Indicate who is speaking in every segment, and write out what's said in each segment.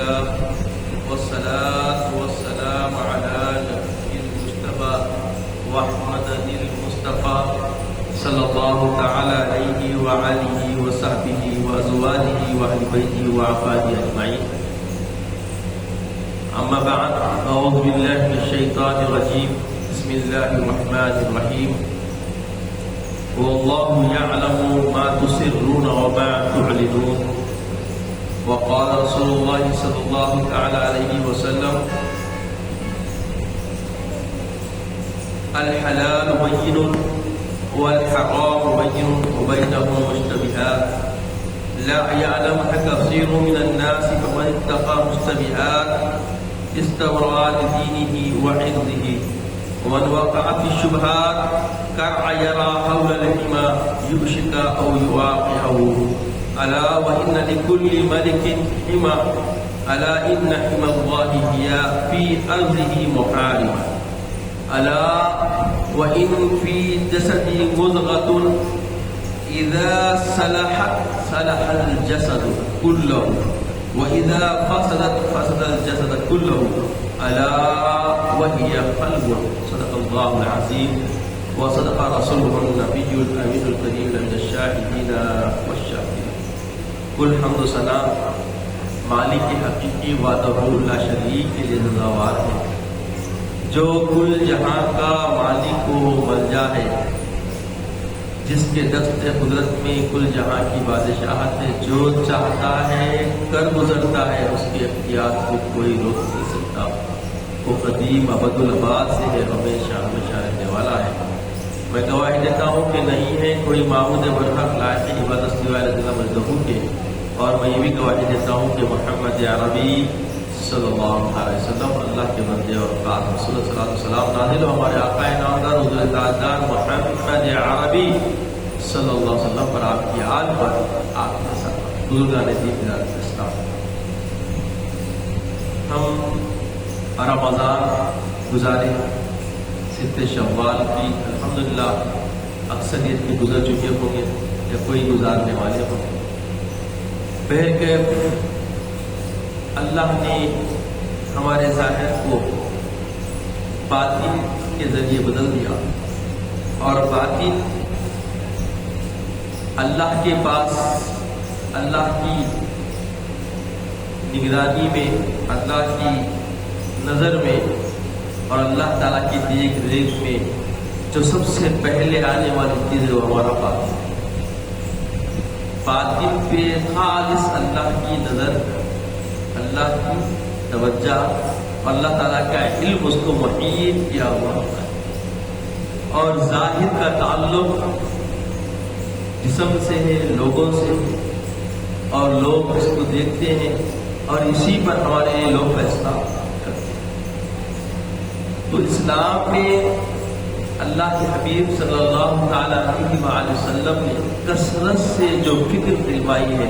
Speaker 1: لله والصلاة والسلام على نبي المجتبى وأحمد المصطفى صلى الله تعالى عليه وعليه وصحبه وأزواجه وأهل بيته وأحفاده أجمعين. أما بعد، أعوذ بالله من الشيطان الرجيم. بسم الله الرحمن الرحيم. والله يعلم ما تسرون وما تعلنون. وقال رسول الله صلى الله تعالى عليه وسلم: الحلال بين والحرام بين وبينهم مشتبهات لا يعلمها كثير من الناس فمن اتقى مشتبهات استبرأ لدينه وعرضه ومن وقع في الشبهات كرع يرى حول الحمى يوشك أو يواقعه. ألا وإن لكل ملك حمى ألا إن حمى الله هي في أرضه محارمة. ألا وإن في جسد مضغة إذا صلحت صلح الجسد كله وإذا فسدت فسد الجسد كله. ألا وهي قلب. صدق الله العظيم وصدق رسوله النبي الأمين الكريم من الشاهدين والشاهدين. کل حمد و ثنا مالک حقیقی وحدہ لا شریک کے لیے سزاوار ہے، جو کل جہاں کا مالک و ملجا ہے، جس کے دست قدرت میں کل جہاں کی بادشاہت ہے، جو چاہتا ہے کر گزرتا ہے، اس کے اختیار کو کوئی روک نہیں سکتا. وہ قدیم ابد الآباد سے ہے، ہمیشہ ہمیشہ رہنے والا ہے. میں گواہی دیتا ہوں کہ نہیں ہے کوئی معبود برحق لائق عبادت سوائے اللہ مجدہ کے، اور میں یہ بھی گواہی دیتا ہوں کہ محمد عربی صلی اللہ علیہ وسلم اللہ کے بندے اور خاص رسول صلی اللہ علیہ وسلم نازل ہو ہمارے آقا نامدار حضور تاجدار محمد عربی صلی اللہ علیہ وسلم پر، آپ کی آل پر، آپ کے ساتھ بزرگان دین اسلام. ہم رمضان گزارے، ست شوال کی الحمدللہ اکثریت کی گزر چکے ہوں گے یا کوئی گزارنے والے ہوں گے. بہرکیف اللہ نے ہمارے ظاہر کو باطن کے ذریعے بدل دیا، اور باطن اللہ کے پاس، اللہ کی نگرانی میں، اللہ کی نظر میں اور اللہ تعالیٰ کی دیکھ ریکھ میں جو سب سے پہلے آنے والی چیز ہے وہ ہمارا باطن. باطن پہ خالص اللہ کی نظر، اللہ کی توجہ، اللہ تعالیٰ کا علم اس کو محیط کیا ہوا ہوتا ہے. اور ظاہر کا تعلق جسم سے ہے، لوگوں سے ہے، اور لوگ اس کو دیکھتے ہیں اور اسی پر ہمارے لوگ فیصلہ کرتے ہیں. تو اسلام میں اللہ کے حبیب صلی اللہ تعالیٰ علیہ وآلہ وسلم نے کثرت سے جو فکر دلوائی ہے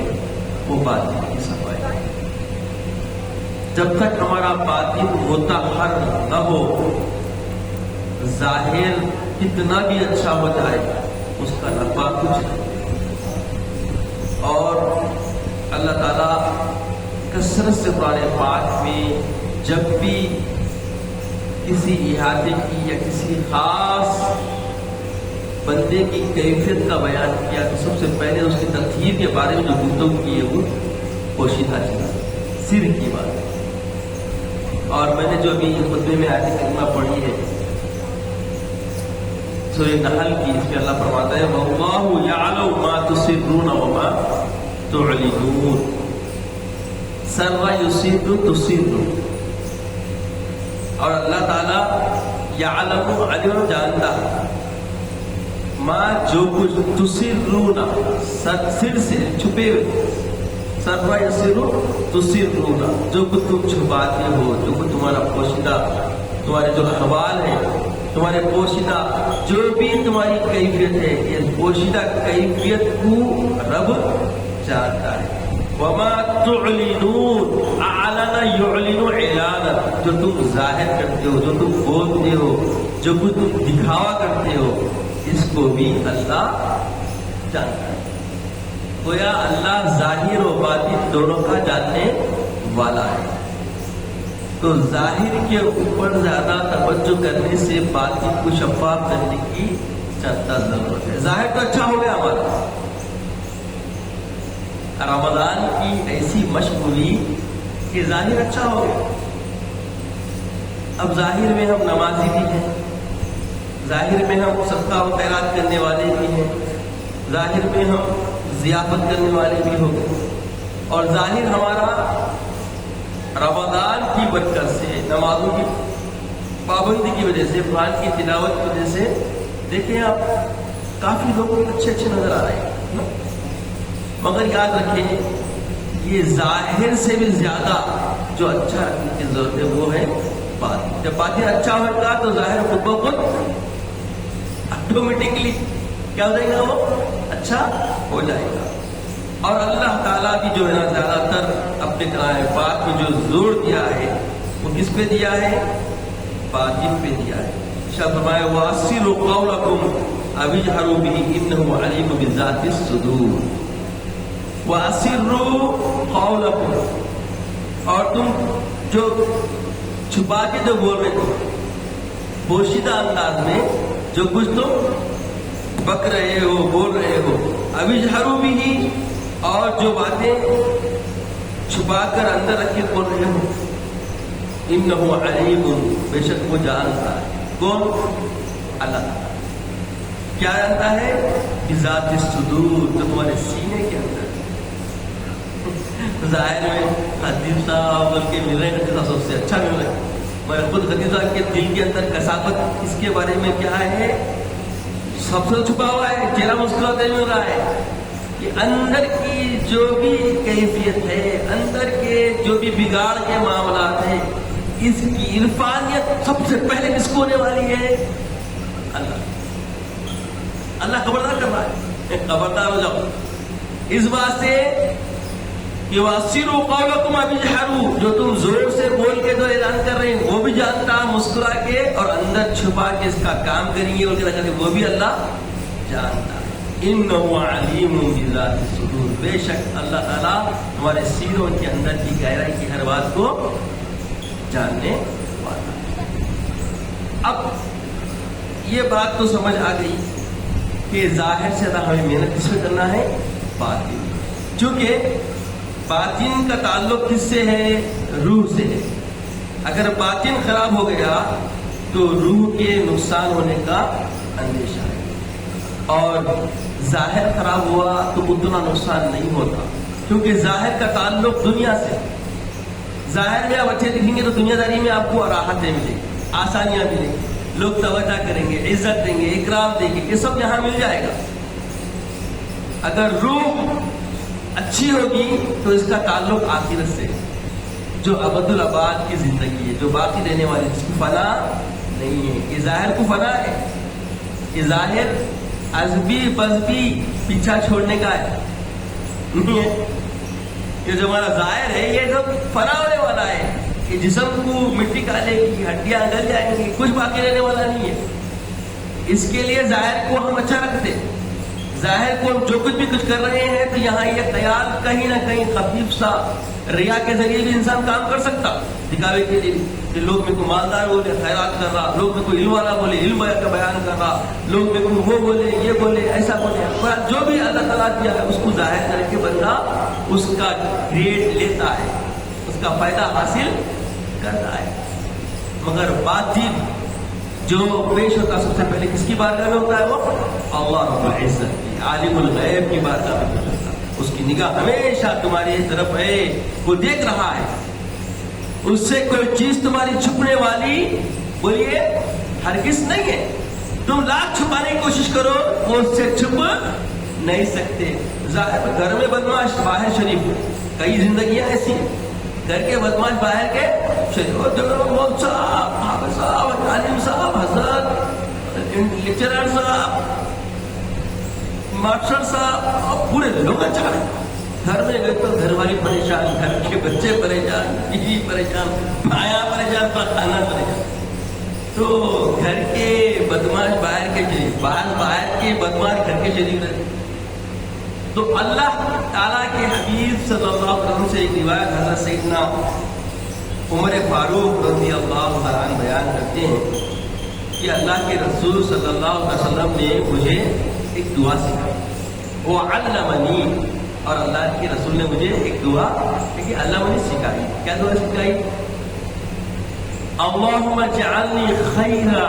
Speaker 1: وہ باطن کی صفائی ہے. جب تک ہمارا باطن مطہر نہ ہو، ظاہر کتنا بھی اچھا ہو جائے اس کا نفع کچھ نہیں. اور اللہ تعالیٰ کثرت سے قرآن پاک میں جب بھی کسی احاطے کی یا کسی خاص بندے کی کیفیت کا بیان کیا تو سب سے پہلے اس کی تطہیر کے بارے میں جو گفتگو کی ہے وہ پوشیدہ چیز، سر کی بات. اور میں نے جو ابھی خطبے میں آیت کریمہ پڑھی ہے سورہ نحل کی، اس میں اللہ فرماتا ہے وَاللَّهُ يَعْلَمُ مَا تُسِرُّونَ وَمَا تُعْلِنُونَ. سر یسر تسر، اور اللہ تعالیٰ یعلم علم جانتا ماں جو کچھ تسرون سر سے چھپے ہوئے، سر یسر تسرون جو کچھ تم چھپاتے ہو، جو کچھ تمہارا پوشیدہ، تمہارے جو احوال ہیں، تمہارے پوشیدہ جو بھی تمہاری کیفیت ہے، یہ پوشیدہ کیفیت کو رب جانتا ہے. وما تعلنون اعلن يعلن اعلانا، جو تم ظاہر کرتے ہو، جو تم بولتے ہو، جو کچھ تم دکھاوا کرتے ہو، اس کو بھی اللہ جانتا ہے. گویا اللہ ظاہر و باطن دونوں کا جاننے والا ہے. تو ظاہر کے اوپر زیادہ توجہ کرنے سے باطن کو شفاف کرنے کی زیادہ ضرورت ہے. ظاہر تو اچھا ہو گیا ہمارا، رمضان کی ایسی مشق ہوئی کہ ظاہر اچھا ہو گیا. اب ظاہر میں ہم نمازی بھی ہیں، ظاہر میں ہم صدقہ و خیرات کرنے والے بھی ہیں، ظاہر میں ہم ضیافت کرنے والے بھی ہو گئے، اور ظاہر ہمارا رمضان کی برکت سے، نمازوں کی پابندی کی وجہ سے، قرآن کی تلاوت کی وجہ سے دیکھیں آپ کافی لوگ اچھے نظر آ رہے ہیں. مگر یاد رکھیں یہ ظاہر سے بھی زیادہ جو اچھا رکھنے کی ضرورت ہے وہ ہے باطن. جب باطن اچھا ہوگا تو ظاہر خود بخود آٹومیٹکلی کیا ہو جائے گا، وہ اچھا ہو جائے گا. اور اللہ تعالیٰ کی جو ہے نا زیادہ تر اپنے کلام پاک میں جو زور دیا ہے وہ کس پہ دیا ہے؟ باطن پہ دیا ہے. شاہ فرمایا وَأَسِرُّوا قَوْلَكُمْ أَوِ اجْهَرُوا بِهِ إِنَّهُ عَلِيمٌ بِذَاتِ الصُّدُورِ. وَأَسِرُّوا قَوْلَكُمْ، اور تم جو چھپا کے جو بول رہے تھے پوشیدہ انداز میں جو کچھ تم بک رہے ہو، بول رہے ہو، أَوِ اجْهَرُوا بِهِ، اور جو باتیں چھپا کر اندر رکھ کے بول رہے ہو، انہ علیم، بے شک وہ جانتا ہے. کون؟ اللہ تعالیٰ. کیا جانتا ہے؟ بذات الصدور، جو تمہارے سینے کے اندر. ظاہر میں خطیب صاحب بول کے مل رہے ہیں، خطیب سب سے اچھا مل رہا ہے، مگر خود خطیب صاحب کے دل کے اندر کثافت اس کے بارے میں کیا ہے؟ سب سے چھپا ہوا ہے، چہرہ مسکراتے مل رہا ہے. کہ اندر کی جو بھی کیفیت ہے، اندر کے جو بھی بگاڑ کے معاملات ہیں، اس کی عرفانیت سب سے پہلے کس کو ہونے والی ہے؟ اللہ. اللہ خبردار کر رہا ہے، خبردار ہو جاؤ اس بات سے کہ وَأَسِرُّوا قَوْلَكُمْ أَوِ اجْهَرُوا، جو تم زور سے بول کے جو اعلان کر رہے ہیں وہ بھی جانتا، مسکرا کے اور اندر چھپا کے اس کا کام کریں گے وہ بھی اللہ جانتا. انہ علیم بذات الصدور، بے شک اللہ تعالیٰ ہمارے سینوں کے اندر کی گہرائی کی ہر بات کو جاننے والا. اب یہ بات تو سمجھ آ گئی کہ ظاہر سے زیادہ ہمیں محنت کس میں کرنا ہے؟ باطن. چونکہ باطن کا تعلق کس سے ہے؟ روح سے ہے. اگر باطن خراب ہو گیا تو روح کے نقصان ہونے کا اندیشہ ہے، اور ظاہر خراب ہوا تو اتنا نقصان نہیں ہوتا، کیونکہ ظاہر کا تعلق دنیا سے. ظاہر میں آپ اچھے دکھیں گے تو دنیا داری میں آپ کو راحتیں ملیں گی، آسانیاں ملیں گی، لوگ توجہ کریں گے، عزت دیں گے، اکرام دیں گے، یہ سب یہاں مل جائے گا. اگر روح اچھی ہوگی تو اس کا تعلق آخرت سے، جو ابد الاباد کی زندگی ہے، جو باقی رہنے والی، جس کی فنا نہیں ہے. یہ ظاہر کو فنا ہے، یہ ظاہر ازبی بزبی پیچھا چھوڑنے کا ہے نہیں ہے. یہ جو ہمارا ظاہر ہے یہ سب فنا ہونے والا ہے. یہ جسم کو مٹی کھانے کی، ہڈیاں گل جائیں گی، کچھ باقی رہنے والا نہیں ہے. اس کے لیے ظاہر کو ہم اچھا رکھتے، ظاہر کو جو کچھ بھی کچھ کر رہے ہیں تو یہاں یہ خیال کہیں نہ کہیں خفیف سا ریا کے ذریعے بھی انسان کام کر سکتا، دکھاوے کے لیے کہ لوگ میں کو مالدار بولے خیرات کر رہا، لوگ میں کو علم والا بولے علم کا بیان کر رہا، لوگ میں کو وہ بولے یہ بولے ایسا بولے. جو بھی اللہ تعالیٰ دیا ہے اس کو ظاہر کر کے بندہ اس کا گریڈ لیتا ہے، اس کا فائدہ حاصل کرتا ہے. مگر باطن جو پیش ہوتا سب سے پہلے کس کی بارگاہ میں ہوتا ہے؟ وہ اللہ رب العزت کی، عالم الغیب کی بارگاہ میں ہوتا ہے. اس کی نگاہ ہمیشہ تمہاری طرف ہے، وہ دیکھ رہا ہے. اس سے کوئی چیز تمہاری چھپنے والی بولیے ہرگز نہیں ہے. تم لاکھ چھپانے کی کوشش کرو وہ اس سے چھپ نہیں سکتے. گھر میں بدماش باہر شریف، کئی زندگیاں ایسی ہیں، گھر کے بدماش باہر کے شریف. مول صاحب، حافظ صاحب، عالم صاحب، حضرت، لیکچرر صاحب، ماسٹر صاحب، پورے لوگ اچھا رہے. گھر میں گئے تو گھر والی پریشان، گھر کے بچے پریشان، بیوی پریشان، بھایا پریشان، خانہ پریشان. تو گھر کے بدماش باہر کے شریف، باہر کے بدماش گھر کے شریف رہتے. تو اللہ تعالیٰ کے حبیب حبیب صلی اللہ علیہ وسلم سے ایک روایت حضرت سیدنا عمر فاروق رضی اللہ عنہ بیان کرتے ہیں کہ اللہ کے رسول صلی اللہ علیہ وسلم نے مجھے ایک دعا سکھائی، وہ علمنی، اور اللہ کے رسول نے مجھے ایک دعا کہ اللہ مجھے سکھائی. کیا دعا سکھائی؟ اللہم اجعلنی خیرا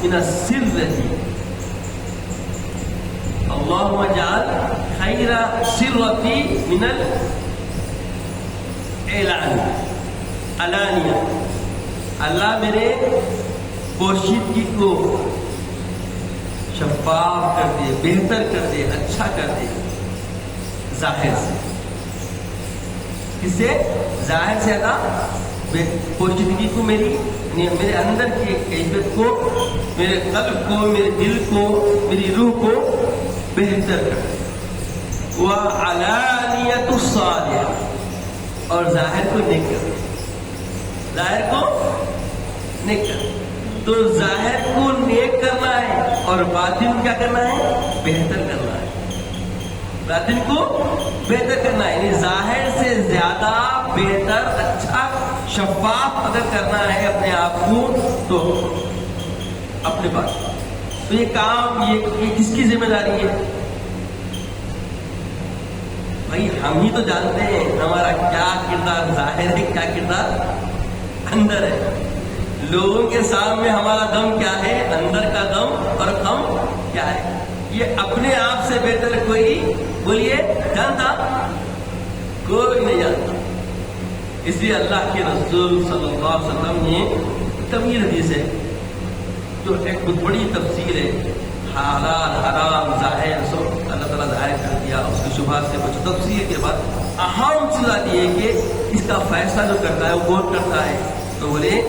Speaker 1: من السرتی، اللہم اجعل خیرا سرتی من العلانیہ، اللہ میرے پوشیدگی کو شفاف کر دے، بہتر کر دے، اچھا کر دے ظاہر سے. کس سے؟ ظاہر سے اللہ پوشیدگی کو میری میرے اندر کی کیفیت کو، میرے قلب کو، میرے دل کو، میری روح کو بہتر کر دے. وعلانیۃ الصالح، اور ظاہر کو نیک کر دے، ظاہر کو نیک کر دے. تو ظاہر کو نیک کرنا ہے اور باطن کیا کرنا ہے؟ بہتر کرنا ہے. باطن کو بہتر کرنا ہے، یعنی ظاہر سے زیادہ بہتر، اچھا، شفاف اگر کرنا ہے اپنے آپ کو تو اپنے پاس. تو یہ کام یہ کس کی ذمہ داری ہے؟ بھائی ہم ہی تو جانتے ہیں ہمارا کیا کردار ظاہر ہے، کیا کردار اندر ہے. لوگوں کے سامنے ہمارا دم کیا ہے، اندر کا دم اور ہم کیا ہے، یہ اپنے آپ سے بہتر کوئی بولیے جانتا؟ کوئی نہیں جانتا. اس لیے اللہ کے رسول صلی اللہ علیہ وسلم نے طویل حدیث ہے جو ایک بہت بڑی تفسیر ہے، حلال حرام ظاہر سو اللہ تعالیٰ ظاہر کر دیا، اس کی شبہات سے کچھ تفسیر کے بعد اہم چیز آتی ہے کہ اس کا فیصلہ جو کرتا ہے وہ کون کرتا ہے؟ تو بولے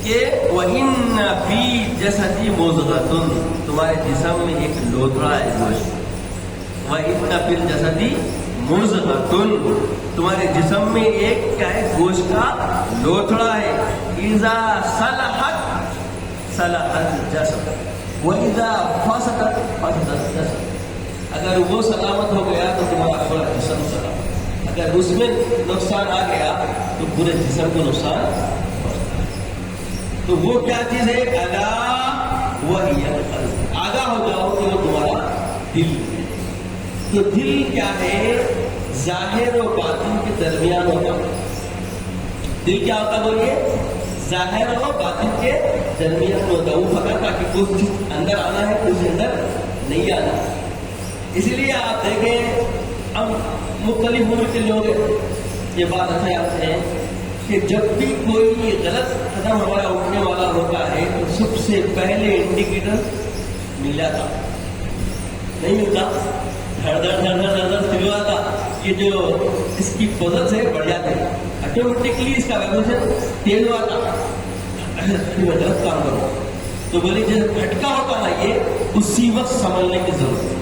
Speaker 1: کہ وَإِنَّ فِي جَسَدِ مُضْغَةٌ، تمہارے جسم میں ایک لوتھڑا ہے گوشت. وَإِنَّ فِي الْجَسَدِ مُضْغَةٌ، تمہارے جسم میں ایک کیا ہے؟ گوشت کا لوتھڑا ہے. اِذَا صَلَحَتْ صَلَحَ الْجَسَدُ وَإِذَا فَسَدَتْ فَسَدَ الْجَسَدُ، اگر وہ سلامت ہو گیا تو تمہارا پورا جسم سلامت، اگر اس میں نقصان آ گیا تو پورے جسم کو نقصان. تو وہ کیا چیز ہے؟ الا وہی القلب، آگاہ ہو جاؤ کہ وہ تمہارا دل ہے. تو دل کیا ہے؟ ظاہر و باطن کے درمیان ہوتا ہے. دل کیا ہوتا بولیے؟ ظاہر و باطن کے درمیان ہوتا ہے. وہ فقط تاکہ کچھ چیز اندر آنا ہے، کچھ اندر نہیں آنا. اس لیے آپ دیکھیں ہم مختلف عمر کے لوگ یہ بات اچھا یاد ہیں کہ جب بھی کوئی غلط قدم ہمارا اٹھنے والا ہوتا ہے تو سب سے پہلے انڈیکیٹر مل جاتا، نہیں ملتا، دھڑ دھڑ دھڑ دھڑ دھڑ دھڑ شروع آتا. یہ جو اس کی پوزل سے بڑھ جاتے ہیں، آٹومیٹکلی اس کا ویبریشن تیز ہوا تھا، غلط کام کرو. تو بولے جب پھٹکا ہوتا نا یہ اسی وقت سنبھلنے کی ضرورت ہے،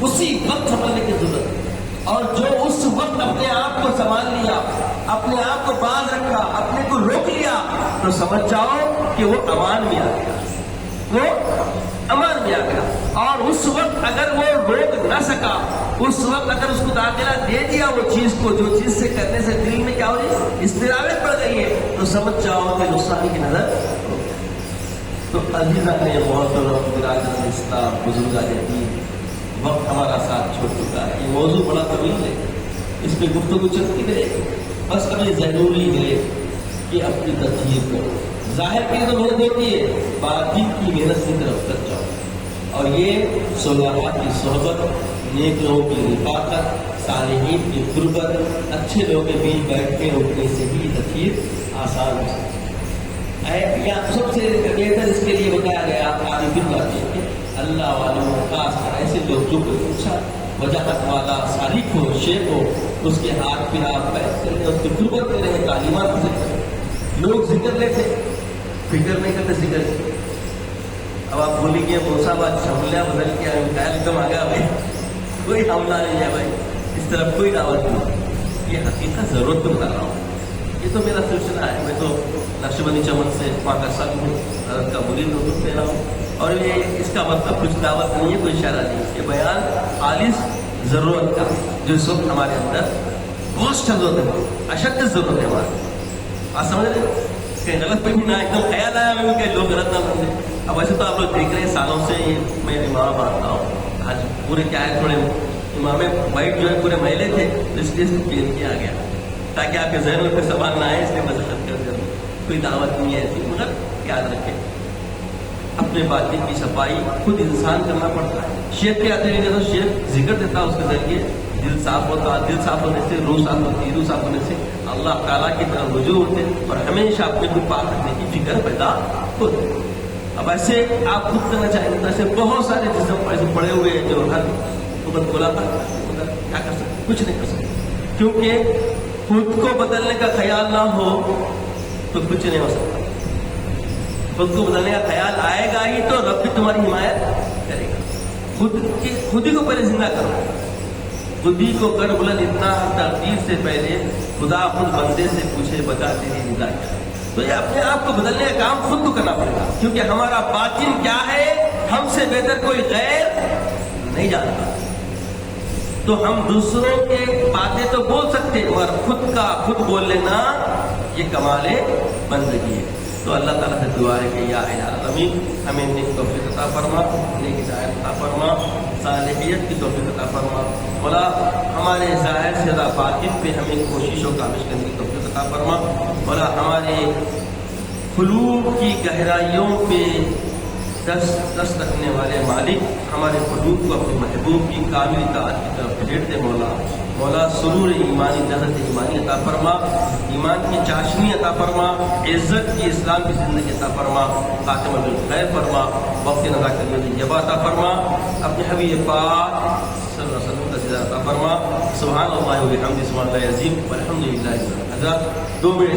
Speaker 1: اسی وقت سنبھلنے کی ضرورت ہے. اور جو اس وقت اپنے آپ کو سنبھال لیا، اپنے آپ کو باز رکھا، اپنے کو روک لیا، تو سمجھ جاؤ کہ وہ امان میں آ گیا، وہ امان میں آ گیا. اور اس وقت اگر وہ روک نہ سکا، اس وقت اگر اس کو داخلہ دے دیا وہ چیز کو، جو چیز سے کرنے سے دل میں کیا ہو رہی اضطرابیں پڑ گئی ہے، تو سمجھ جاؤ کہ نقصان کی نظر. تو عزیزان نے بہت برادران اسلام، بزرگان دین، وقت ہمارا ساتھ چھوڑ چکا ہے. یہ موضوع بڑا طویل ہے، اس پہ گفتگو چلتی رہے. بس ابھی ضروری ہے کہ اپنی تطہیر کرو. ظاہر کی تو محنت ہوتی ہے، باطن کی محنت کی طرف تک جاؤ. اور یہ صالحات کی صحبت، نیک لوگوں کی رفاقت، صالحین کی قربت، اچھے لوگوں کے بیچ بیٹھ کے اٹھنے سے بھی تطہیر آسان ہو سکتی ہے. یا سب سے بہتر اس کے لیے بتایا گیا عارفین باتیں کہ اللہ والوں کو خاص کر ایسے لوگ جو کوئی اچھا وجاہت والا صالح ہو، شیخ ہو، اس کے ہاتھ پہ آپ بیٹھ کریں، اس کی قربت کریں، تعلیمات کریں. لوگ ذکر لیتے، فکر نہیں کرتے ذکر کی. اب آپ بولی کہ موسیٰ بات حملہ بدل کے کم آ گیا بھائی، کوئی حملہ نہیں ہے بھائی، اس طرف کوئی دعوت نہیں. یہ حقیقت ضرورت تو بتا رہا ہوں. یہ تو میرا سلسلہ ہے، میں تو نقشبندی چمن سے 5 سال ہوں، حضرت کا مرید حکم دے رہا ہوں. اور یہ اس کا مطلب کچھ دعوت نہیں ہے، کوئی اشارہ نہیں. یہ بیان خالص ضرورت کا جو اس وقت ہمارے اندر بہت ضرورت ہے، اشد ضرورت ہے ہماری. آپ سمجھ رہے ہیں؟ کہیں غلط پہ بھی نہ ایک دم خیال آیا ہمیں کہ لوگ غلط نہ بن. اب ویسے تو آپ لوگ دیکھ رہے ہیں سالوں سے میں امام مانتا ہوں. آج پورے کیا ہے تھوڑے امام وائٹ جو ہے پورے محلے تھے، اس لیے پین کیا گیا تاکہ آپ کے ذہن میں کوئی سوال نہ آئے، اس لیے وضاحت کر دیں. کوئی دعوت نہیں ہے ایسی، مگر یاد رکھیں اپنے باطن کی صفائی خود انسان کرنا پڑتا ہے. شیخ کے آتے ہیں تو شیخ ذکر دیتا ہے، اس کے ذریعے دل صاف ہوتا، دل صاف ہونے سے روح صاف ہوتی، روح صاف ہونے سے اللہ تعالیٰ کی طرف رجوع ہوتے اور ہمیشہ اپنے کو پاک رکھنے کی فکر پیدا ہوتی. اب ایسے آپ خود کرنا چاہیں گے، ایسے بہت سارے جسم ایسے پڑے ہوئے ہیں جو ہر وقت بولا تھا، کیا کر سکتے؟ کچھ نہیں کر سکتے، کیونکہ خود کو بدلنے کا خیال نہ ہو تو کچھ نہیں ہو سکتا. خود کو بدلنے کا خیال آئے گا ہی تو رب بھی تمہاری حمایت کرے گا. خود ہی کو پہلے زندہ کرو، خود ہی کو کر بلند اتنا تقدیر سے پہلے خدا خود بندے سے پوچھے بتا تیری رضا کیا. تو یہ اپنے آپ کو بدلنے کا کام خود کو کرنا پڑے گا، کیونکہ ہمارا باطن کیا ہے ہم سے بہتر کوئی غیر نہیں جانتا. تو ہم دوسروں کے باتیں تو بول سکتے مگر خود کا خود بول لینا یہ کمال بندگی ہے. تو اللہ تعالیٰ سے دعا ہے کہ یا الہ العالمین ہمیں نیک توفیق عطا فرما، نیک ہدایت عطا فرما، صالحیت کی توفیق عطا فرما. مولا ہمارے ظاہر سے زیادہ باطن پہ ہمیں کوشش و کاوش کرنے کی توفیق عطا فرما. مولا ہمارے قلوب کی گہرائیوں پہ دست رکھنے والے مالک ہمارے قلوب کو اپنے محبوب کی کامل اطاعت کی طرف پھیرتے. مولا سرور ایمانی، لذت ایمانی عطا فرما، ایمان کی چاشنی عطا فرما، عزت کی اسلام کی زندگی عطا فرما، خاتمہ بالخیر فرما، وقت ندا کرنے کی عطا فرما، اپنے حبیب پاک صلی اللہ علیہ وسلم کا دیدار عطا فرما. سبحان اللہ و بحمدہ، سبحان اللہ العظیم والحمد للہ. حضرات 2 منٹ